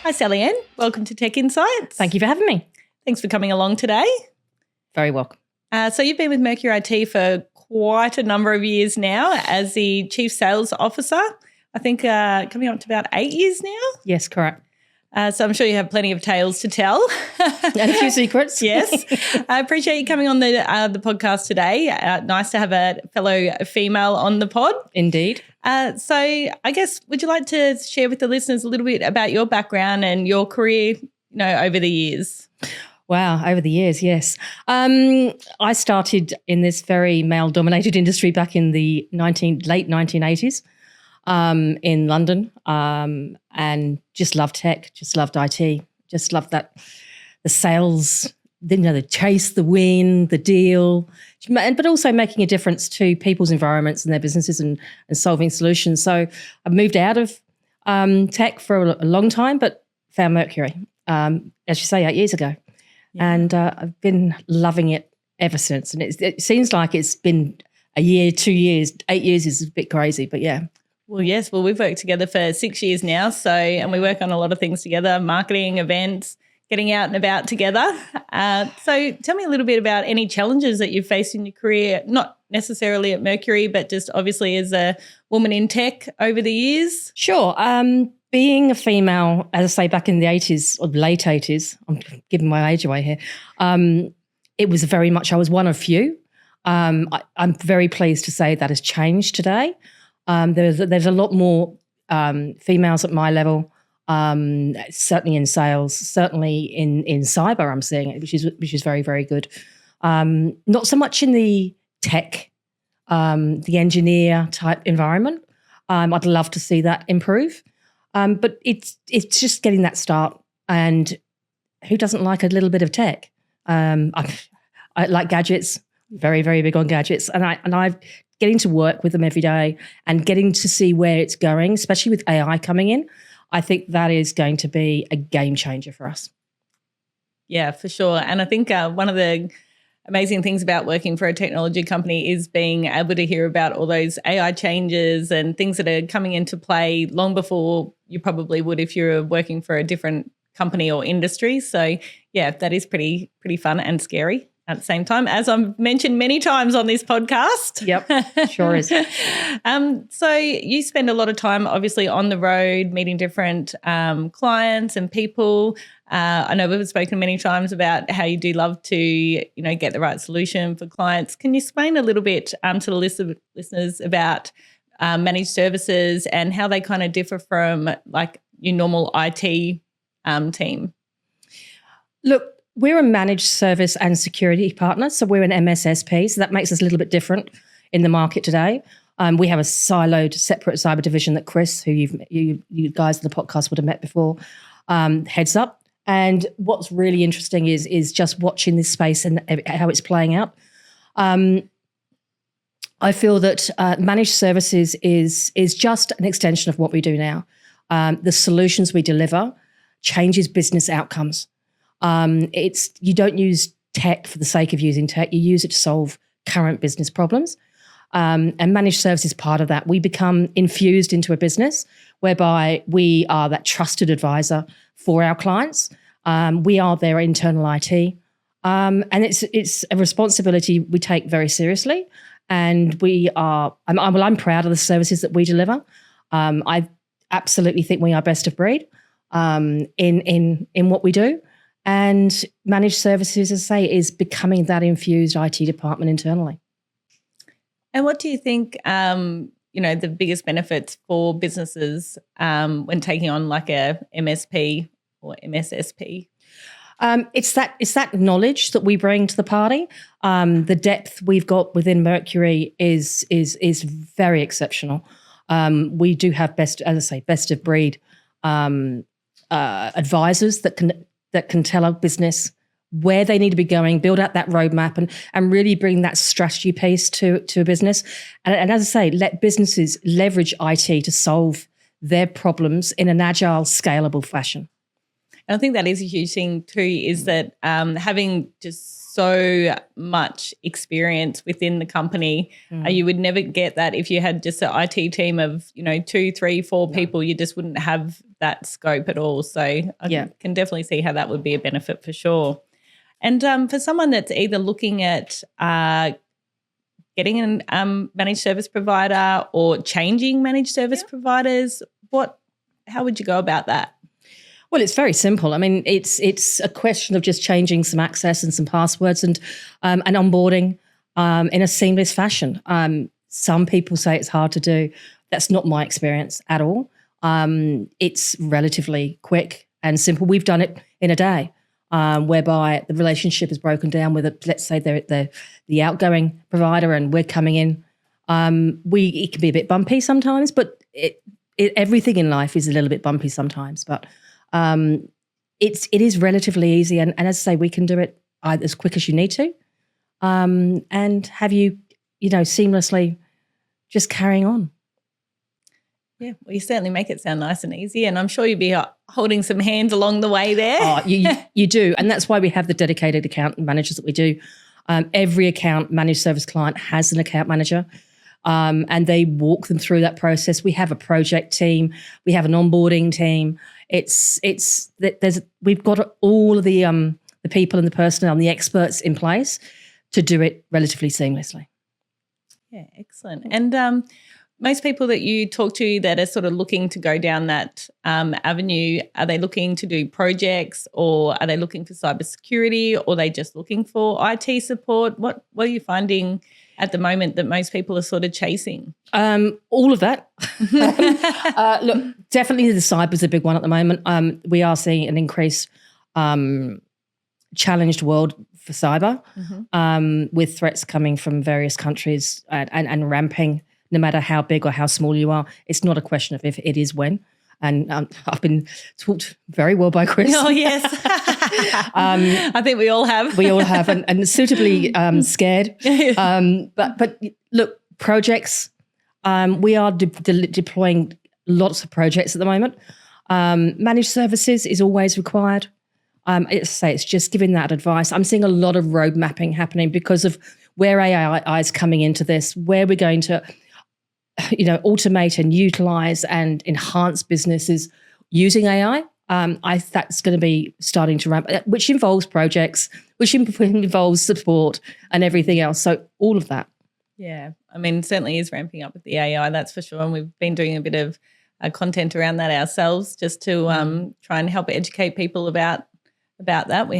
Hi, Sally Ann. Welcome to Tech Insights. Thank you for having me. Thanks for coming along today. Very welcome. So you've been with Mercury IT for quite a number of years now as the Chief Sales Officer. I think coming up to about 8 years now. Yes, correct. So I'm sure you have plenty of tales to tell. And a few secrets. Yes. I appreciate you coming on the podcast today. Nice to have a fellow female on the pod. Indeed. So I guess, would you like to share with the listeners a little bit about your background and your career, over the years? Wow, over the years, yes. I started in this very male-dominated industry back in the late 1980s in London, and just loved tech, just loved IT, just loved the sales, the chase, the win, the deal, but also making a difference to people's environments and their businesses and solving solutions. So I moved out of tech for a long time, but found Mercury, as you say, 8 years ago. Yeah. And I've been loving it ever since. And it seems like it's been a year, 2 years, 8 years is a bit crazy, but yeah. Well, yes. Well, we've worked together for 6 years now. And we work on a lot of things together, marketing, events, getting out and about together. So tell me a little bit about any challenges that you've faced in your career, not necessarily at Mercury, but just obviously as a woman in tech over the years. Sure. Being a female, as I say, back in the 80s or late 80s, I'm giving my age away here, it was very much, I was one of few. I'm very pleased to say that has changed today. There's a lot more females at my level, certainly in sales, certainly in cyber I'm seeing it, which is very, very good. Not so much in the tech, the engineer type environment. I'd love to see that improve. But it's just getting that start, and who doesn't like a little bit of tech? I like gadgets, very, very big on gadgets, and I'm getting to work with them every day and getting to see where it's going, especially with AI coming in. I think that is going to be a game changer for us. Yeah, for sure. And I think one of the amazing things about working for a technology company is being able to hear about all those AI changes and things that are coming into play long before you probably would if you were working for a different company or industry. So, yeah, that is pretty fun and scary at the same time, as I've mentioned many times on this podcast. Yep, sure is. So you spend a lot of time obviously on the road meeting different clients and people. I know we've spoken many times about how you do love to, get the right solution for clients. Can you explain a little bit to the listeners about managed services and how they kind of differ from like your normal IT team? Look, we're a managed service and security partner, so we're an MSSP, so that makes us a little bit different in the market today. We have a siloed, separate cyber division that Chris, who you guys in the podcast would have met before, heads up. And what's really interesting is just watching this space and how it's playing out. I feel that managed services is just an extension of what we do now. The solutions we deliver changes business outcomes. You don't use tech for the sake of using tech. You use it to solve current business problems. And managed service is part of that. We become infused into a business whereby we are that trusted advisor for our clients. We are their internal IT. And it's a responsibility we take very seriously. And I'm proud of the services that we deliver. I absolutely think we are best of breed in what we do. And managed services, as I say, is becoming that infused IT department internally. And what do you think, the biggest benefits for businesses when taking on like a MSP or MSSP? It's that knowledge that we bring to the party. The depth we've got within Mercury is very exceptional. We do have best of breed advisors that can tell our business where they need to be going, build out that roadmap and really bring that strategy piece to a business. And as I say, let businesses leverage IT to solve their problems in an agile, scalable fashion. And I think that is a huge thing too, is that having just so much experience within the company. You would never get that if you had just an IT team of, 2, 3, 4 people. You just wouldn't have that scope at all. So I can definitely see how that would be a benefit for sure. And for someone that's either looking at getting a managed service provider or changing managed service providers, how would you go about that? Well, it's very simple. I mean, it's a question of just changing some access and some passwords and onboarding in a seamless fashion. Some people say it's hard to do. That's not my experience at all. It's relatively quick and simple. We've done it in a day, whereby the relationship is broken down with let's say they're the outgoing provider and we're coming in. It can be a bit bumpy sometimes, but everything in life is a little bit bumpy sometimes. But it is relatively easy, and as I say, we can do it as quick as you need to, and have you seamlessly just carrying on. Yeah, well, you certainly make it sound nice and easy, and I'm sure you'd be holding some hands along the way there. Oh, you do, and that's why we have the dedicated account managers that we do. Every account managed service client has an account manager. And they walk them through that process. We have a project team. We have an onboarding team. We've got all of the people and the personnel and the experts in place to do it relatively seamlessly. Yeah, excellent. And most people that you talk to that are sort of looking to go down that avenue, are they looking to do projects, or are they looking for cybersecurity, or are they just looking for IT support? What are you finding at the moment that most people are sort of chasing? All of that. Look, definitely the cyber is a big one at the moment. We are seeing an increased challenged world for cyber, with threats coming from various countries and ramping, no matter how big or how small you are. It's not a question of if, it is when. And I've been talked very well by Chris. Oh, yes. I think we all have. We all have, and suitably scared. But look, projects, we are deploying lots of projects at the moment. Managed services is always required. It's just giving that advice. I'm seeing a lot of road mapping happening because of where AI is coming into this, where we're going to automate and utilize and enhance businesses using AI. That's going to be starting to ramp, which involves projects, which involves support and everything else. So all of that. Yeah, I mean, certainly is ramping up with the AI, that's for sure. And we've been doing a bit of content around that ourselves, just to try and help educate people about that. We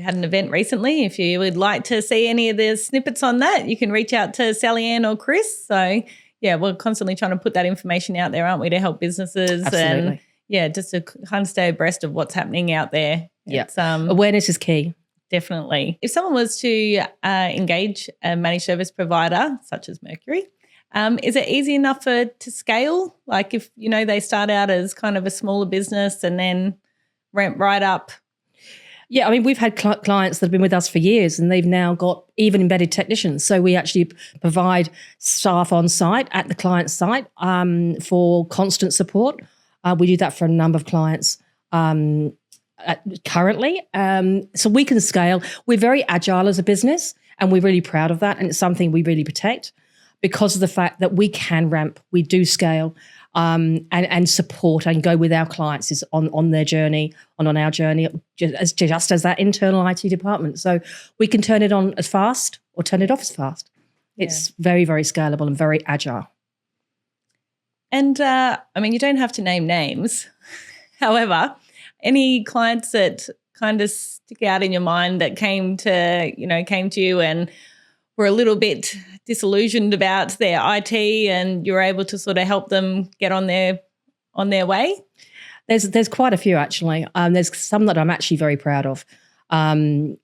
had an event recently. If you would like to see any of the snippets on that, you can reach out to Sally Ann or Chris. So, yeah, we're constantly trying to put that information out there, aren't we, to help businesses? Absolutely. And, just to kind of stay abreast of what's happening out there. Yeah, awareness is key. Definitely. If someone was to engage a managed service provider, such as Mercury, is it easy enough to scale? Like if, they start out as kind of a smaller business and then ramp right up? Yeah, I mean, we've had clients that have been with us for years and they've now got even embedded technicians. So we actually provide staff on site at the client's site for constant support. We do that for a number of clients currently. So we can scale. We're very agile as a business and we're really proud of that. And it's something we really protect because of the fact that we can ramp, we do scale. And support and go with our clients is on their journey and on our journey, just as that internal IT department. So we can turn it on as fast or turn it off as fast. It's very, very scalable and very agile. And I mean, you don't have to name names. However, any clients that kind of stick out in your mind that came to you and were a little bit disillusioned about their IT, and you're able to sort of help them get on their way? There's quite a few actually. There's some that I'm actually very proud of. I mean,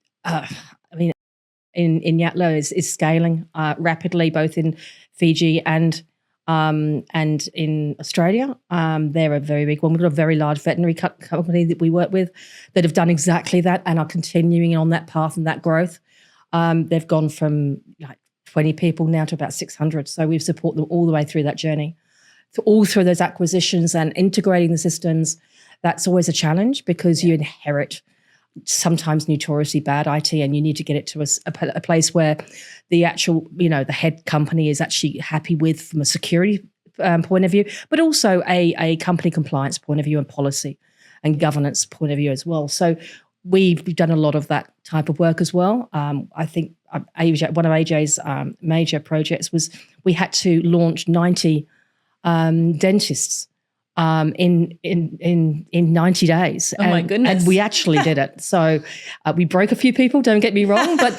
in Yatlo is scaling rapidly, both in Fiji and in Australia. They're a very big one. We've got a very large veterinary company that we work with that have done exactly that and are continuing on that path and that growth. They've gone from like 20 people now to about 600. So we've supported them all the way through that journey. So all through those acquisitions and integrating the systems, that's always a challenge because you inherit sometimes notoriously bad IT, and you need to get it to a place where the actual, the head company is actually happy with from a security point of view, but also a company compliance point of view and policy and governance point of view as well. So we've done a lot of that type of work as well. I think one of AJ's major projects was we had to launch 90 dentists in 90 days. Oh, my goodness. And we actually did it. So we broke a few people, don't get me wrong, but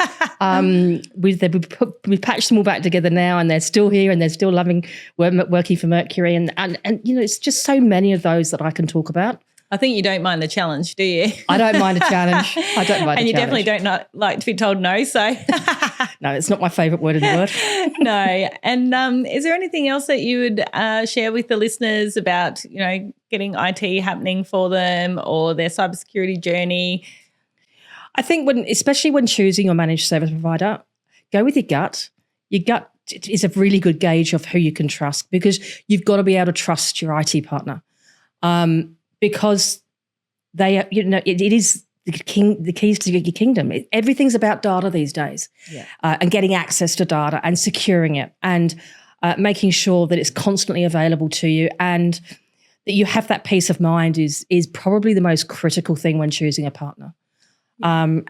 we patched them all back together now, and they're still here and they're still loving working for Mercury. And it's just so many of those that I can talk about. I think you don't mind the challenge, do you? I don't mind a challenge. I don't mind. And you definitely don't not like to be told no. So no, it's not my favourite word in the world. No. And is there anything else that you would share with the listeners about, getting IT happening for them or their cybersecurity journey? I think especially when choosing your managed service provider, go with your gut. Your gut is a really good gauge of who you can trust, because you've got to be able to trust your IT partner. Because they, it is the keys to your kingdom. Everything's about data these days, and getting access to data and securing it, and making sure that it's constantly available to you, and that you have that peace of mind is probably the most critical thing when choosing a partner.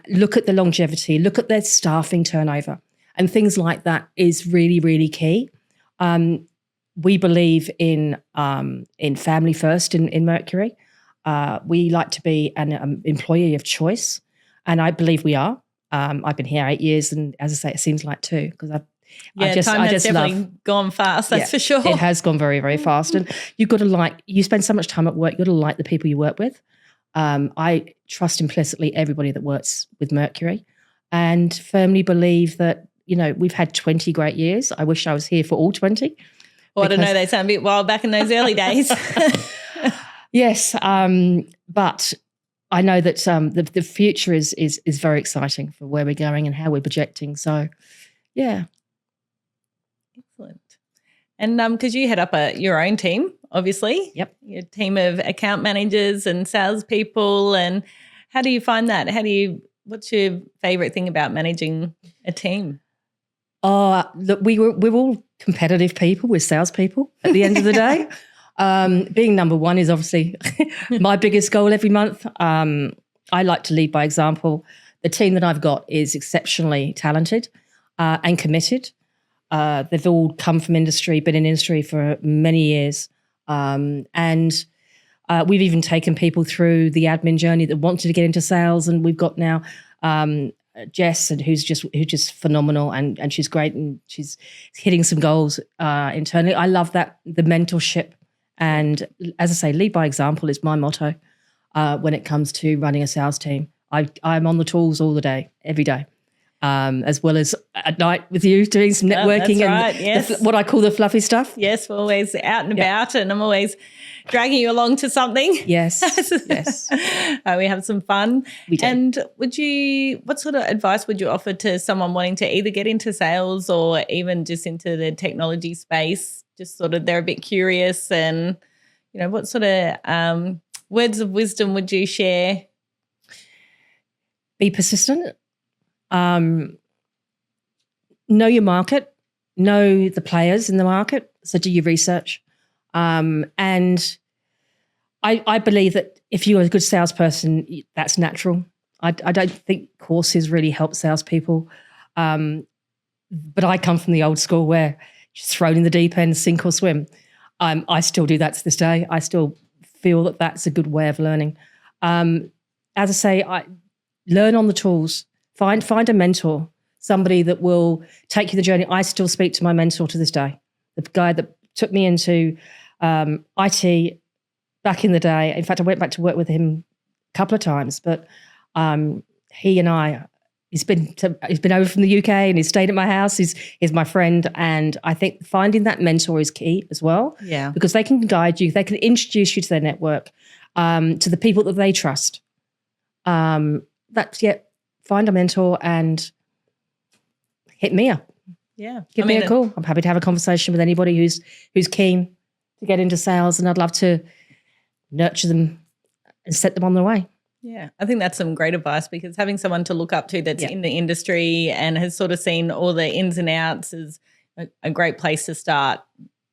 Look at the longevity, look at their staffing turnover, and things like that is really, really key. We believe in family first in Mercury. We like to be an employee of choice, and I believe we are. I've been here 8 years, and as I say, it seems like 2, because time has definitely gone fast. That's for sure. It has gone very, very fast, and you've got to you spend so much time at work. You've got to like the people you work with. I trust implicitly everybody that works with Mercury, and firmly believe that we've had 20 great years. I wish I was here for all 20. Well, I don't know. They sound a bit wild back in those early days. Yes, but I know that the future is very exciting for where we're going and how we're projecting. So, yeah. Excellent. And because you head up your own team, obviously. Yep. Your team of account managers and salespeople. And how do you find that? What's your favourite thing about managing a team? Look, we're all competitive people. We're salespeople at the end of the day. Being number one is obviously my biggest goal every month. I like to lead by example. The team that I've got is exceptionally talented and committed. They've all come from industry, been in industry for many years. And we've even taken people through the admin journey that wanted to get into sales. And we've got now Jess, and who's just phenomenal, and she's great, and she's hitting some goals internally. I love that, the mentorship. And as I say, lead by example is my motto when it comes to running a sales team. I'm on the tools all the day, every day, as well as at night with you doing some networking. That's right, yes. What I call the fluffy stuff. Yes, we're always out and about, and I'm always dragging you along to something. Yes, yes. We have some fun. We do. And what sort of advice would you offer to someone wanting to either get into sales or even just into the technology space? Just sort of they're a bit curious, and what sort of words of wisdom would you share? Be persistent. Know your market. Know the players in the market. So do your research. And I believe that if you're a good salesperson, that's natural. I don't think courses really help salespeople. But I come from the old school where just thrown in the deep end, sink or swim. I still do that to this day. I still feel that that's a good way of learning. As I say, learn on the tools. Find a mentor, somebody that will take you the journey. I still speak to my mentor to this day, the guy that took me into IT back in the day. In fact, I went back to work with him a couple of times, but he and I, he's been over from the UK and he's stayed at my house. He's my friend, and I think finding that mentor is key as well. Yeah, because they can guide you, they can introduce you to their network, to the people that they trust. Find a mentor and hit me up. Yeah, Give me a call. I'm happy to have a conversation with anybody who's keen to get into sales, and I'd love to nurture them and set them on their way. Yeah, I think that's some great advice, because having someone to look up to that's Yeah. in the industry and has sort of seen all the ins and outs is a great place to start.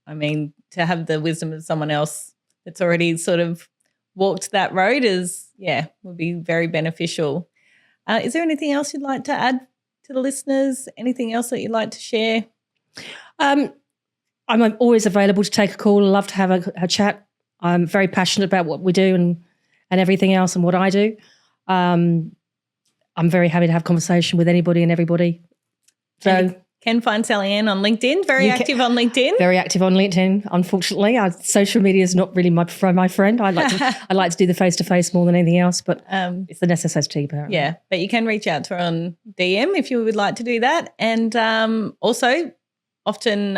I mean, to have the wisdom of someone else that's already sort of walked that road would be very beneficial. Is there anything else you'd like to add to the listeners? Anything else that you'd like to share? I'm always available to take a call. I love to have a chat. I'm very passionate about what we do and everything else and what I do. I'm very happy to have conversation with anybody and everybody. So and you can find Sally Ann on LinkedIn. Very active on LinkedIn. Very active on LinkedIn. Unfortunately, social media is not really my friend. I like to do the face-to-face more than anything else, but it's the necessity apparently. Yeah, but you can reach out to her on DM if you would like to do that. And also often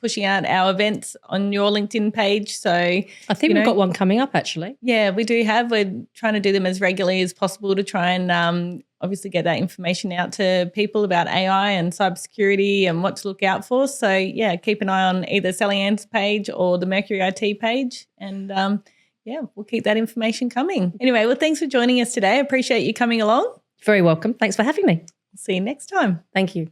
pushing out our events on your LinkedIn page. So I think we've got one coming up actually. Yeah, we do have. We're trying to do them as regularly as possible to try and obviously get that information out to people about AI and cybersecurity and what to look out for. So yeah, keep an eye on either Sally Ann's page or the Mercury IT page, and we'll keep that information coming. Anyway, well, thanks for joining us today. I appreciate you coming along. Very welcome. Thanks for having me. See you next time. Thank you.